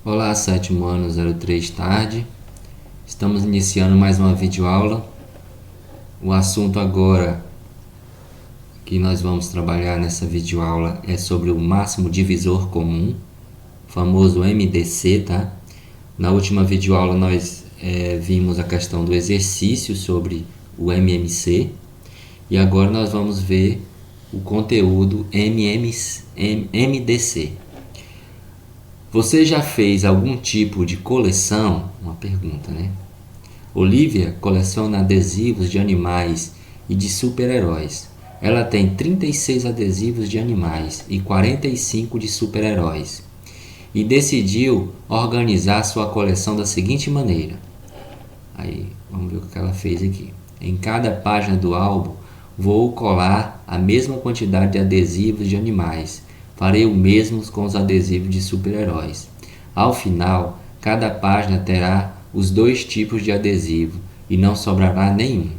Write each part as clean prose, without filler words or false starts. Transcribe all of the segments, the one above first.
Olá, sétimo ano 03 tarde. Estamos iniciando mais uma videoaula. O assunto agora que nós vamos trabalhar nessa videoaula é sobre o máximo divisor comum, famoso MDC, tá? Na última videoaula nós vimos a questão do exercício sobre o MMC e agora nós vamos ver o conteúdo MDC. Você já fez algum tipo de coleção? Uma pergunta, né? Olivia coleciona adesivos de animais e de super-heróis. Ela tem 36 adesivos de animais e 45 de super-heróis. E decidiu organizar sua coleção da seguinte maneira. Aí, vamos ver o que ela fez aqui. Em cada página do álbum, vou colar a mesma quantidade de adesivos de animais. Farei o mesmo com os adesivos de super-heróis. Ao final, cada página terá os dois tipos de adesivo e não sobrará nenhum.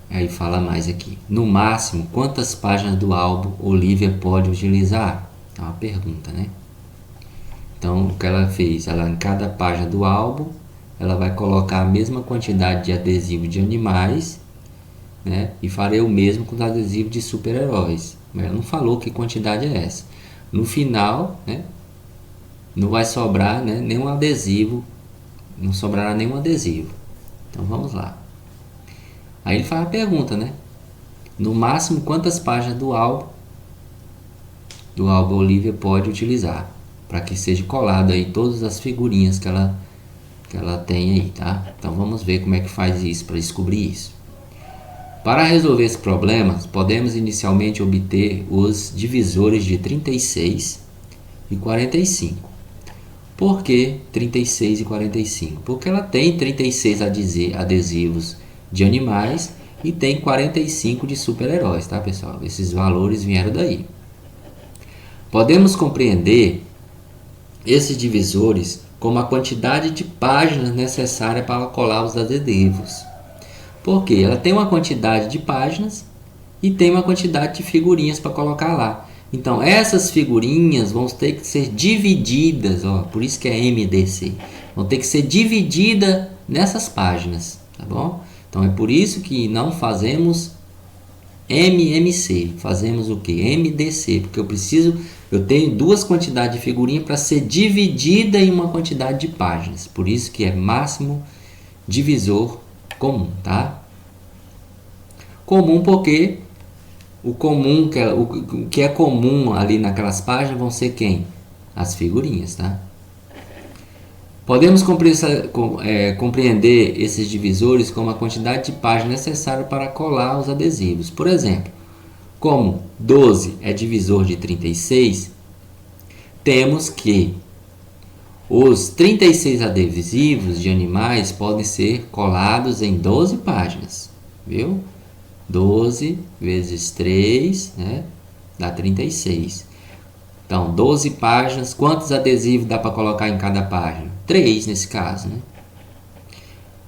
Aí fala mais aqui. No máximo, quantas páginas do álbum Olivia pode utilizar? É uma pergunta, né? Então, o que ela fez? Ela, em cada página do álbum, ela vai colocar a mesma quantidade de adesivo de animais, né? E farei o mesmo com os adesivos de super-heróis. Mas ela não falou que quantidade é essa. No final, né? Não vai sobrar, né, nenhum adesivo. Não sobrará nenhum adesivo. Então, vamos lá. Aí ele faz a pergunta, né? No máximo, quantas páginas do álbum Olivia pode utilizar? Para que seja colado aí todas as figurinhas que ela tem aí, tá? Então vamos ver como é que faz isso, para descobrir isso. Para resolver esse problema, podemos inicialmente obter os divisores de 36 e 45. Por que 36 e 45? Porque ela tem 36 adesivos de animais e tem 45 de super-heróis, tá, pessoal? Esses valores vieram daí. Podemos compreender esses divisores como a quantidade de páginas necessária para colar os adesivos. Porque ela tem uma quantidade de páginas e tem uma quantidade de figurinhas para colocar lá. Então, essas figurinhas vão ter que ser divididas, ó, por isso que é MDC. Vão ter que ser divididas nessas páginas, tá bom? Então, é por isso que não fazemos MMC, fazemos o que? MDC, porque eu tenho duas quantidades de figurinha para ser dividida em uma quantidade de páginas. Por isso que é máximo divisor comum, tá? Comum porque o que é comum ali naquelas páginas vão ser quem? As figurinhas, tá? Podemos compreender esses divisores como a quantidade de páginas necessária para colar os adesivos. Por exemplo, como 12 é divisor de 36, temos que os 36 adesivos de animais podem ser colados em 12 páginas, viu? 12 vezes 3, né? Dá 36. Então, 12 páginas. Quantos adesivos dá para colocar em cada página? 3 nesse caso, né?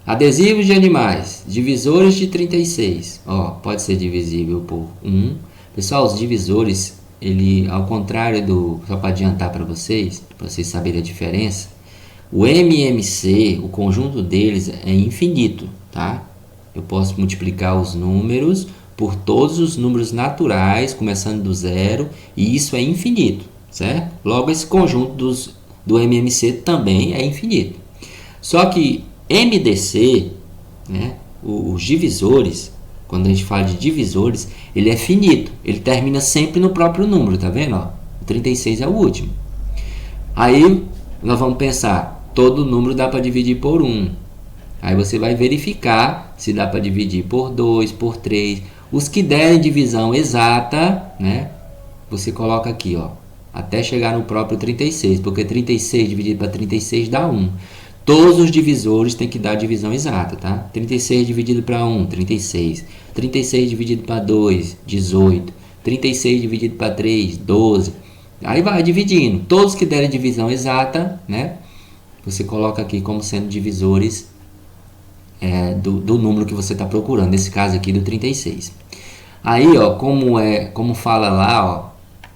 Adesivos de animais. Divisores de 36. Ó, pode ser divisível por 1. Pessoal, os divisores, ele, ao contrário do... Só para adiantar para vocês saberem a diferença. O MMC, o conjunto deles é infinito, tá? Eu posso multiplicar os números por todos os números naturais, começando do zero, e isso é infinito, certo? Logo, esse conjunto do MMC também é infinito. Só que MDC, né, os divisores, quando a gente fala de divisores, ele é finito, ele termina sempre no próprio número, tá vendo? Ó, o 36 é o último. Aí, nós vamos pensar, todo número dá para dividir por 1. Aí você vai verificar se dá para dividir por 2, por 3. Os que derem divisão exata, né? Você coloca aqui, ó, até chegar no próprio 36, porque 36 dividido para 36 dá 1. Todos os divisores têm que dar divisão exata, tá? 36 dividido para 1, 36. 36 dividido para 2, 18. 36 dividido para 3, 12. Aí vai dividindo. Todos que derem divisão exata, né? Você coloca aqui como sendo divisores do número que você está procurando, nesse caso aqui do 36. Aí, ó, como fala lá, ó,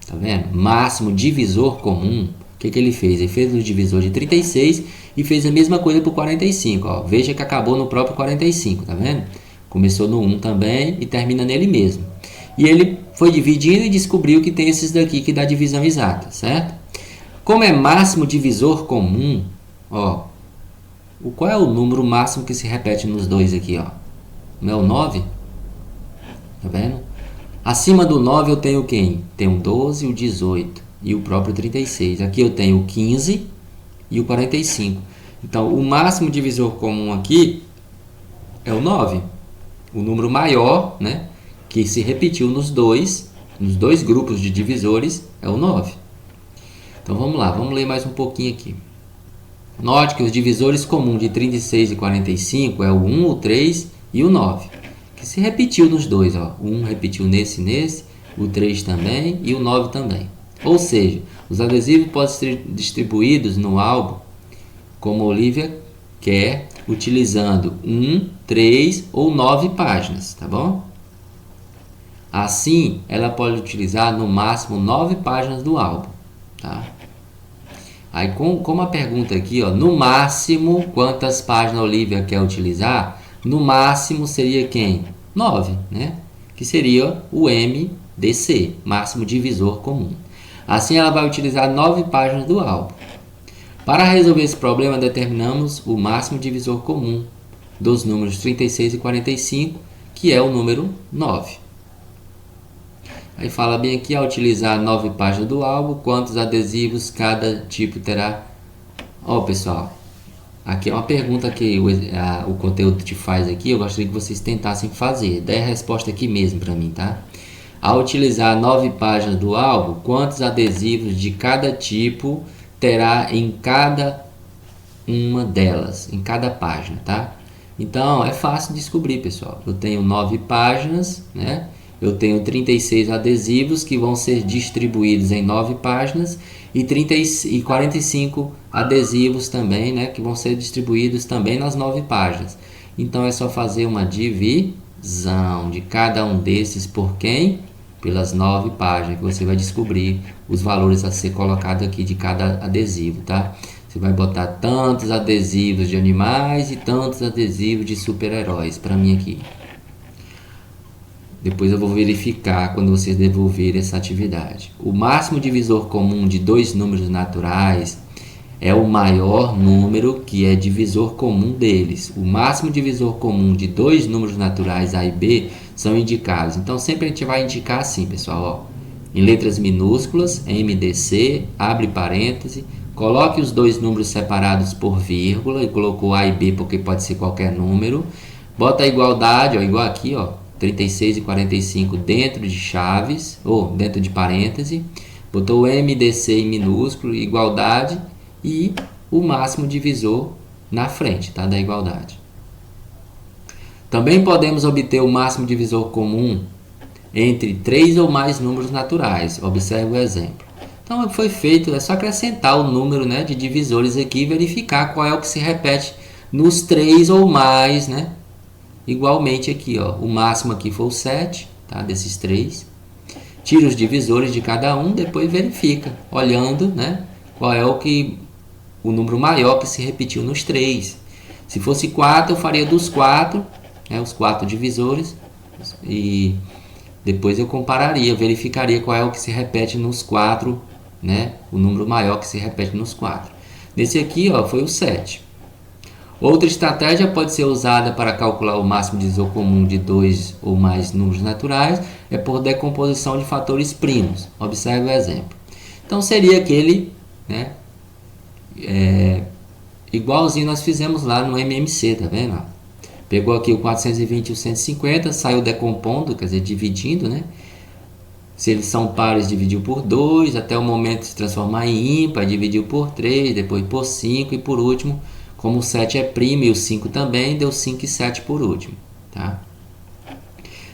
Tá vendo? Máximo divisor comum. O que ele fez? Ele fez o divisor de 36 e fez a mesma coisa para o 45. Ó. Veja que acabou no próprio 45, tá vendo? Começou no 1 também e termina nele mesmo. E ele foi dividindo e descobriu que tem esses daqui que dá divisão exata, certo? Como é máximo divisor comum, ó, qual é o número máximo que se repete nos dois aqui, ó? Não é o 9? Tá vendo? Acima do 9 eu tenho quem? Tenho o 12, o 18 e o próprio 36. Aqui eu tenho o 15 e o 45. Então, o máximo divisor comum aqui é o 9. O número maior, né, que se repetiu nos dois grupos de divisores é o 9. Então, vamos lá. Vamos ler mais um pouquinho aqui. Note que os divisores comuns de 36 e 45 é o 1, o 3 e o 9. Que se repetiu nos dois, ó. O 1 repetiu nesse, o 3 também e o 9 também. Ou seja, os adesivos podem ser distribuídos no álbum como a Olivia quer, utilizando 1, 3 ou 9 páginas, tá bom? Assim, ela pode utilizar no máximo 9 páginas do álbum, tá? Aí, como a pergunta aqui, ó, no máximo, quantas páginas a Olivia quer utilizar? No máximo seria quem? 9, né? Que seria o MDC, máximo divisor comum. Assim, ela vai utilizar 9 páginas do álbum. Para resolver esse problema, determinamos o máximo divisor comum dos números 36 e 45, que é o número 9. Aí fala bem aqui, ao utilizar 9 páginas do álbum, quantos adesivos cada tipo terá? Ó, pessoal, aqui é uma pergunta que o conteúdo te faz aqui, eu gostaria que vocês tentassem fazer. Dê a resposta aqui mesmo para mim, tá? Ao utilizar 9 páginas do álbum, quantos adesivos de cada tipo terá em cada uma delas, em cada página, tá? Então, é fácil descobrir, pessoal. Eu tenho 9 páginas, né? Eu tenho 36 adesivos que vão ser distribuídos em 9 páginas e 45 adesivos também, né, que vão ser distribuídos também nas 9 páginas. Então é só fazer uma divisão de cada um desses por quem? Pelas 9 páginas, que você vai descobrir os valores a ser colocado aqui de cada adesivo, tá? Você vai botar tantos adesivos de animais e tantos adesivos de super-heróis para mim aqui. Depois eu vou verificar quando vocês devolverem essa atividade. O máximo divisor comum de dois números naturais é o maior número que é divisor comum deles. O máximo divisor comum de dois números naturais A e B são indicados. Então sempre a gente vai indicar assim, pessoal, ó, em letras minúsculas, MDC, abre parêntese, coloque os dois números separados por vírgula, e colocou A e B porque pode ser qualquer número. Bota a igualdade, ó, igual aqui, ó, 36 e 45 dentro de chaves, ou dentro de parêntese, botou o MDC em minúsculo, igualdade, e o máximo divisor na frente, tá, da igualdade. Também podemos obter o máximo divisor comum entre 3 ou mais números naturais. Observe o exemplo. Então foi feito, é só acrescentar o número, né, de divisores aqui e verificar qual é o que se repete nos 3 ou mais, né? Igualmente aqui, ó, o máximo aqui foi o 7, tá, desses 3. Tira os divisores de cada um, depois verifica, olhando, né, qual é o número maior que se repetiu nos 3. Se fosse 4, eu faria dos 4, né, os 4 divisores, e depois eu compararia, verificaria qual é o que se repete nos 4, né, o número maior que se repete nos 4. Nesse aqui, ó, foi o 7. Outra estratégia pode ser usada para calcular o máximo divisor comum de dois ou mais números naturais, é por decomposição de fatores primos. Observe o exemplo. Então seria aquele, né, igualzinho nós fizemos lá no MMC, tá vendo? Pegou aqui o 420 e o 150, saiu decompondo, quer dizer, dividindo, né? Se eles são pares, dividiu por 2, até o momento de se transformar em ímpar, dividiu por 3, depois por 5 e por último, como o 7 é primo e o 5 também, deu 5 e 7 por último, tá?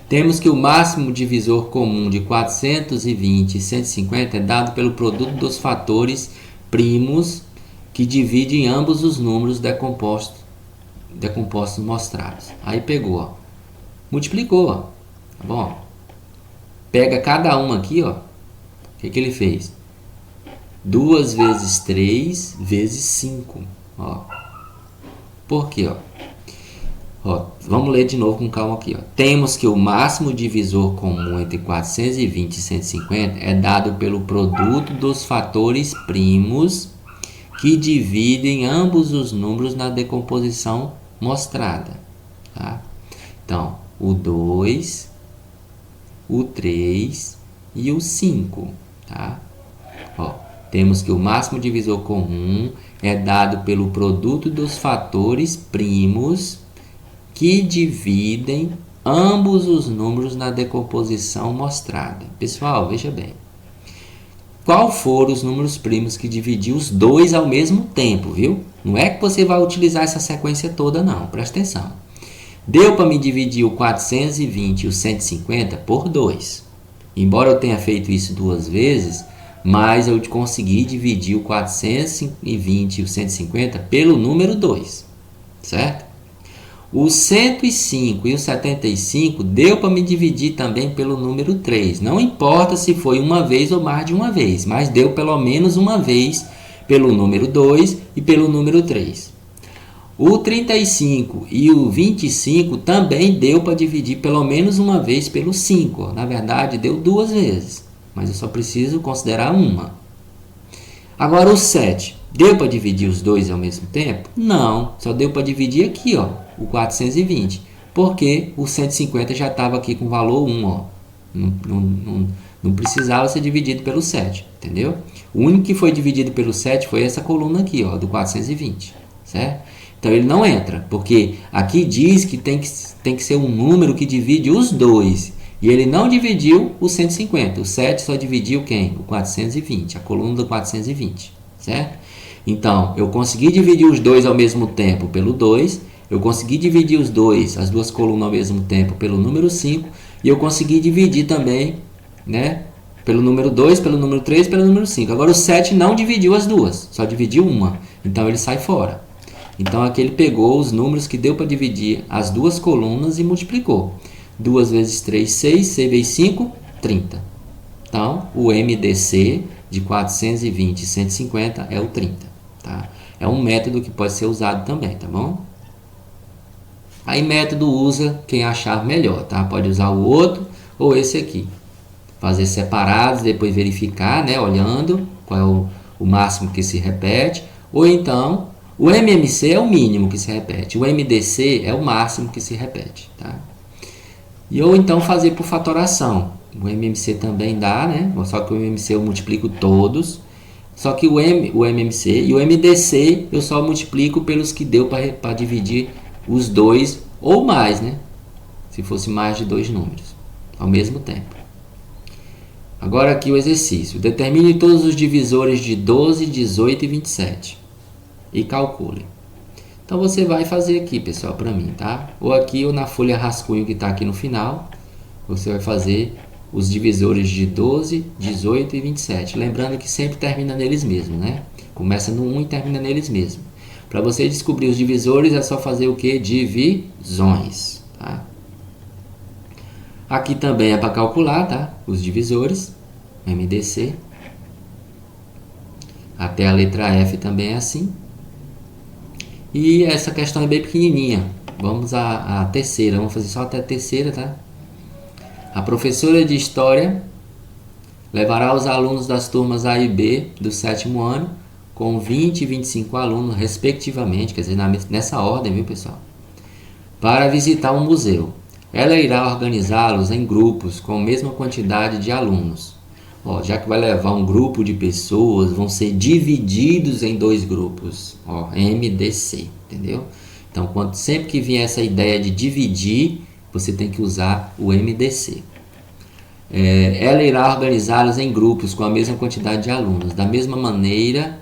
Temos que o máximo divisor comum de 420 e 150 é dado pelo produto dos fatores primos que dividem ambos os números decompostos mostrados. Aí pegou, ó, multiplicou, ó, tá bom? Pega cada um aqui, ó, que ele fez? 2 vezes 3 vezes 5. Ó. Por quê? Ó, vamos ler de novo com calma aqui. Ó. Temos que o máximo divisor comum entre 420 e 150 é dado pelo produto dos fatores primos que dividem ambos os números na decomposição mostrada. Tá? Então, o 2, o 3 e o 5. Tá? Ó, temos que o máximo divisor comum é dado pelo produto dos fatores primos que dividem ambos os números na decomposição mostrada. Pessoal, veja bem. Qual foram os números primos que dividiu os dois ao mesmo tempo, viu? Não é que você vai utilizar essa sequência toda, não. Presta atenção. Deu para me dividir o 420 e o 150 por 2. Embora eu tenha feito isso 2 vezes, mas eu consegui dividir o 420 e o 150 pelo número 2, certo? O 105 e o 75 deu para me dividir também pelo número 3. Não importa se foi uma vez ou mais de uma vez, mas deu pelo menos uma vez pelo número 2 e pelo número 3. O 35 e o 25 também deu para dividir pelo menos uma vez pelo 5. Na verdade, deu 2 vezes, mas eu só preciso considerar uma. Agora o 7, deu para dividir os dois ao mesmo tempo? Não, só deu para dividir aqui, ó, o 420, porque o 150 já estava aqui com valor 1, ó. Não precisava ser dividido pelo 7, entendeu? O único que foi dividido pelo 7 foi essa coluna aqui, ó, do 420, certo? Então ele não entra, porque aqui diz que tem que ser um número que divide os dois. E ele não dividiu o 150. O 7 só dividiu quem? O 420, a coluna do 420, certo? Então, eu consegui dividir os dois ao mesmo tempo pelo 2. Eu consegui dividir os dois, as duas colunas ao mesmo tempo pelo número 5. E eu consegui dividir também, né? Pelo número 2, pelo número 3, pelo número 5. Agora o 7 não dividiu as duas, só dividiu uma. Então ele sai fora. Então aqui ele pegou os números que deu para dividir as duas colunas e multiplicou. 2 vezes 3, 6, 6 vezes 5, 30. Então, o MDC de 420 e 150 é o 30. Tá? É um método que pode ser usado também, tá bom? Aí método usa quem achar melhor, tá? Pode usar o outro ou esse aqui. Fazer separados, depois verificar, né? Olhando qual é o máximo que se repete. Ou então, o MMC é o mínimo que se repete. O MDC é o máximo que se repete, tá? Ou então fazer por fatoração. O MMC também dá, né? Só que o MMC eu multiplico todos. Só que o MMC e o MDC eu só multiplico pelos que deu para dividir os dois ou mais, né? Se fosse mais de 2 números ao mesmo tempo. Agora aqui o exercício. Determine todos os divisores de 12, 18 e 27. E calcule. Então você vai fazer aqui, pessoal, para mim, tá? Ou aqui ou na folha rascunho que está aqui no final. Você vai fazer os divisores de 12, 18 e 27. Lembrando que sempre termina neles mesmos, né? Começa no 1 e termina neles mesmos. Para você descobrir os divisores é só fazer o que? Divisões, tá? Aqui também é para calcular, tá? Os divisores, MDC. Até a letra F também é assim. E essa questão é bem pequenininha. Vamos à terceira. Vamos fazer só até a terceira, tá? A professora de História levará os alunos das turmas A e B do 7º ano, com 20 e 25 alunos, respectivamente, quer dizer, nessa ordem, viu, pessoal? Para visitar um museu. Ela irá organizá-los em grupos com a mesma quantidade de alunos. Ó, já que vai levar um grupo de pessoas, vão ser divididos em 2 grupos. Ó, MDC, entendeu? Então, sempre que vier essa ideia de dividir, você tem que usar o MDC. Ela irá organizá-los em grupos com a mesma quantidade de alunos, da mesma maneira,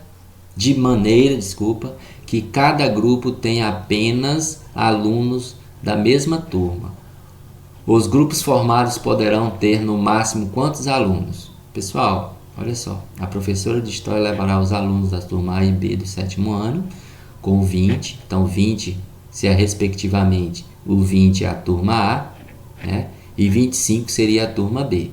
que cada grupo tenha apenas alunos da mesma turma. Os grupos formados poderão ter no máximo quantos alunos? Pessoal, olha só, a professora de História levará os alunos das turmas A e B do 7º ano com 20, então 20 se é respectivamente o 20 é a turma A, né? E 25 seria a turma B.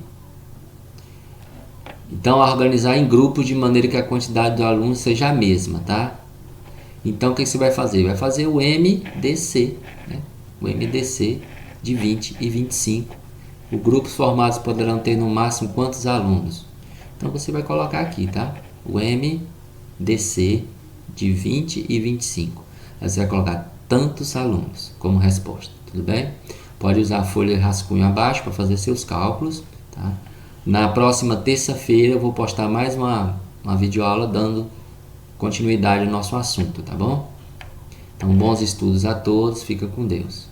Então, organizar em grupos de maneira que a quantidade de alunos seja a mesma, tá? Então, o que você vai fazer? Vai fazer o MDC, né? O MDC de 20 e 25. Os grupos formados poderão ter no máximo quantos alunos? Então, você vai colocar aqui, tá? O MDC de 20 e 25. Aí você vai colocar tantos alunos como resposta, tudo bem? Pode usar a folha de rascunho abaixo para fazer seus cálculos, tá? Na próxima terça-feira eu vou postar mais uma videoaula dando continuidade ao nosso assunto, tá bom? Então, bons estudos a todos, fica com Deus.